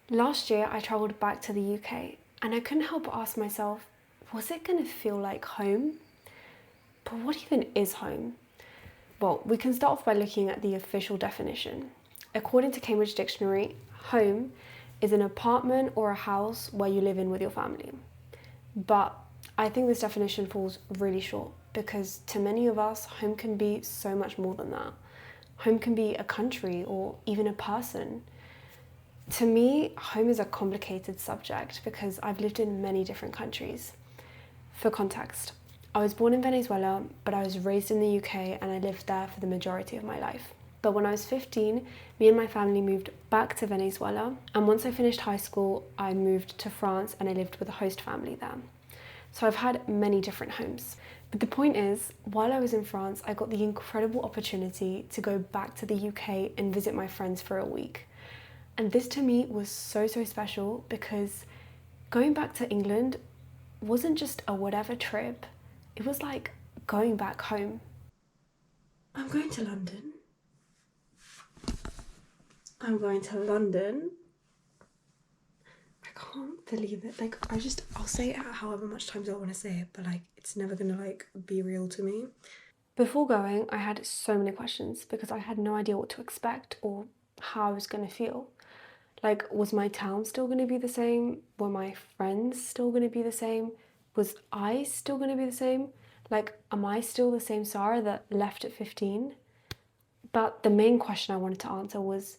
Last year, I travelled back to the UK and I couldn't help but ask myself, was it going to feel like home? But what even is home? Well, we can start off by looking at the official definition. According to Cambridge Dictionary, home is an apartment or a house where you live in with your family. But I think this definition falls really short because to many of us, home can be so much more than that. Home can be a country or even a person. To me, home is a complicated subject because I've lived in many different countries. For context, I was born in Venezuela, but I was raised in the UK and I lived there for the majority of my life. But when I was 15, me and my family moved back to Venezuela, and once I finished high school, I moved to France and I lived with a host family there. So I've had many different homes. But the point is, while I was in France, I got the incredible opportunity to go back to the UK and visit my friends for a week. And this to me was so special because going back to England wasn't just a whatever trip, it was like going back home. I'm going to London. I'm going to London. I can't believe it. Like, I'll say it however much times I want to say it, but like, it's never gonna like be real to me. Before going, I had so many questions because I had no idea what to expect or how I was gonna feel. Like, was my town still gonna be the same? Were my friends still gonna be the same? Was I still gonna be the same? Like, am I still the same Sarah that left at 15? But the main question I wanted to answer was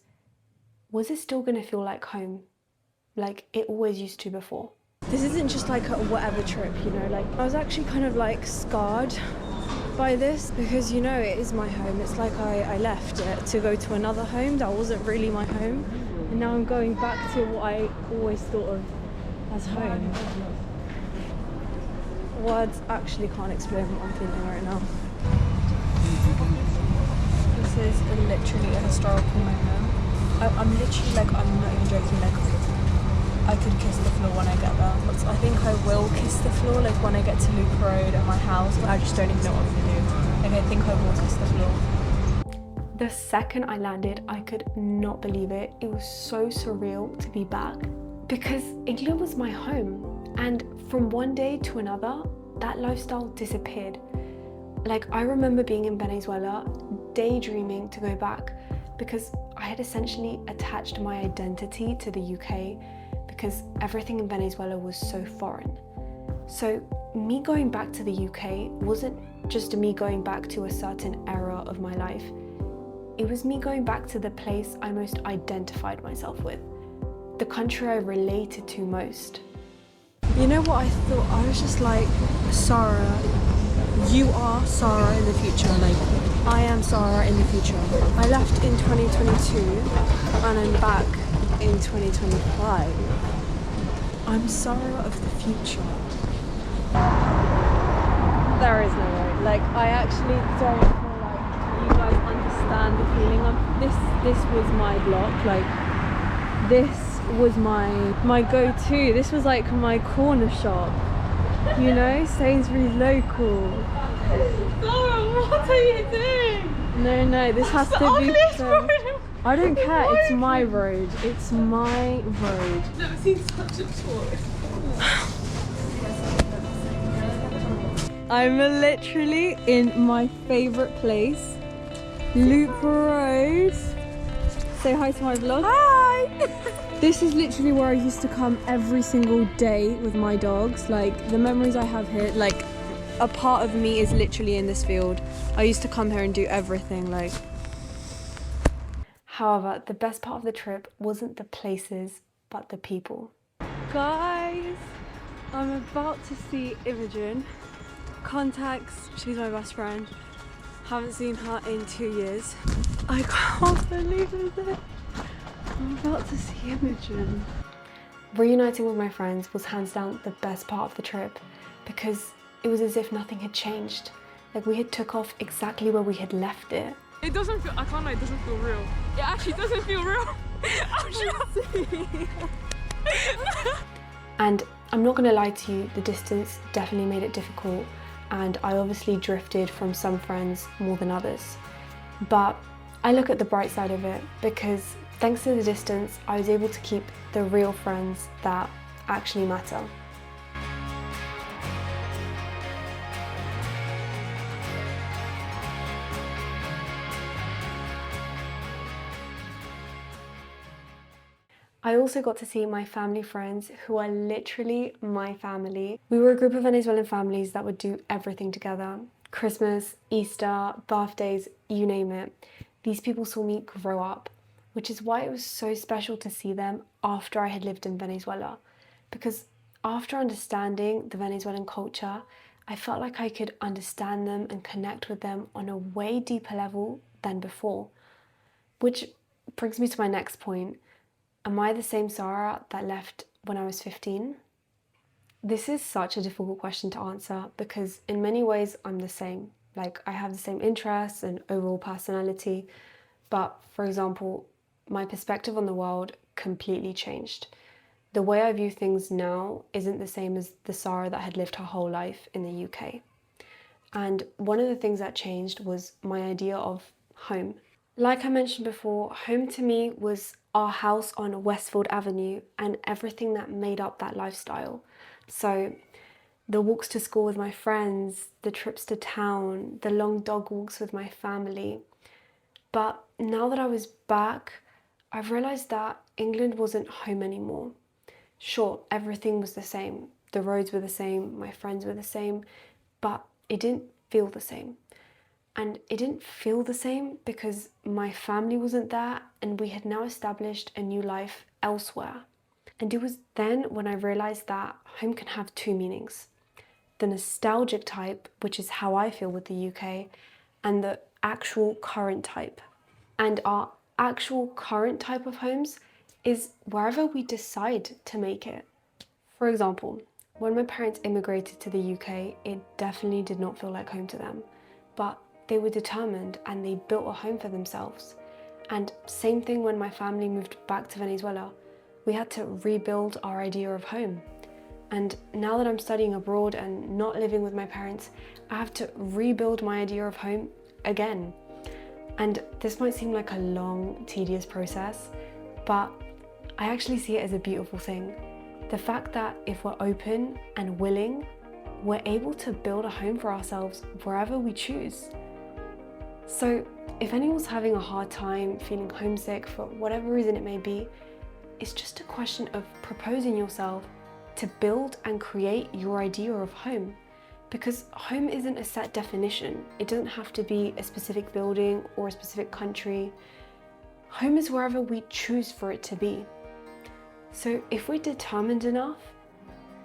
it still gonna feel like home? Like it always used to before. This isn't just like a whatever trip, you know, like I was actually kind of like scarred by this because, you know, it is my home. It's like I left it to go to another home that wasn't really my home. And now I'm going back to what I always thought of as home. Words actually can't explain what I'm feeling right now. This is literally a historical moment. I'm literally like, I'm not even joking, like I could kiss the floor when I get there. I think I will kiss the floor like when I get to Loop Road at my house, but I just don't even know what I'm gonna do. Like I think I will kiss the floor. The second I landed, I could not believe it. It was so surreal to be back because England was my home, and from one day to another, that lifestyle disappeared. Like I remember being in Venezuela, daydreaming to go back because I had essentially attached my identity to the UK because everything in Venezuela was so foreign. So me going back to the UK wasn't just me going back to a certain era of my life. It was me going back to the place I most identified myself with, the country I related to most. You know what I thought? I was just like, Sarah, you are Sarah in the future. Like, I am Sarah in the future. I left in 2022 and I'm back in 2025. I'm Sarah of the future. There is no way. Like, I actually don't feel like you guys understand the feeling of this was my block. Like, this was my go-to. This was like my corner shop. You know, Sainsbury's local. Sarah, what are you doing? No, this has to be. I don't care. It's my road. It's my road. I've never seen such a tourist. I'm literally in my favourite place, Loop Road. Say hi to my vlog. Hi! This is literally where I used to come every single day with my dogs. Like, the memories I have here, like, a part of me is literally in this field. I used to come here and do everything, like. However, the best part of the trip wasn't the places, but the people. Guys, I'm about to see Imogen. Contacts, she's my best friend. Haven't seen her in 2 years. I can't believe it. I'm about to see Imogen. Reuniting with my friends was hands down the best part of the trip because it was as if nothing had changed. Like we had took off exactly where we had left it. It doesn't feel, I can't lie, it doesn't feel real. It actually doesn't feel real. I'm sure. And I'm not gonna lie to you, the distance definitely made it difficult, and I obviously drifted from some friends more than others. But I look at the bright side of it because Thanks to the distance, I was able to keep the real friends that actually matter. I also got to see my family friends who are literally my family. We were a group of Venezuelan families that would do everything together. Christmas, Easter, birthdays, you name it. These people saw me grow up, which is why it was so special to see them after I had lived in Venezuela. Because after understanding the Venezuelan culture, I felt like I could understand them and connect with them on a way deeper level than before. Which brings me to my next point. Am I the same Sarah that left when I was 15? This is such a difficult question to answer because in many ways I'm the same. Like, I have the same interests and overall personality, but for example, my perspective on the world completely changed. The way I view things now isn't the same as the Sarah that had lived her whole life in the UK. And one of the things that changed was my idea of home. Like I mentioned before, home to me was our house on Westfield Avenue and everything that made up that lifestyle. So the walks to school with my friends, the trips to town, the long dog walks with my family. But now that I was back, I've realised that England wasn't home anymore. Sure, everything was the same. The roads were the same, my friends were the same, but it didn't feel the same. And it didn't feel the same because my family wasn't there and we had now established a new life elsewhere. And it was then when I realised that home can have two meanings. The nostalgic type, which is how I feel with the UK, and the actual current type. And our actual current type of homes is wherever we decide to make it. For example, when my parents immigrated to the UK, it definitely did not feel like home to them. But they were determined and they built a home for themselves. And same thing when my family moved back to Venezuela. We had to rebuild our idea of home. And now that I'm studying abroad and not living with my parents, I have to rebuild my idea of home again. And this might seem like a long, tedious process, but I actually see it as a beautiful thing. The fact that if we're open and willing, we're able to build a home for ourselves wherever we choose. So if anyone's having a hard time feeling homesick for whatever reason it may be, it's just a question of proposing yourself to build and create your idea of home. Because home isn't a set definition. It doesn't have to be a specific building or a specific country. Home is wherever we choose for it to be. So if we're determined enough,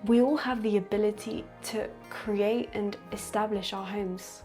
we all have the ability to create and establish our homes.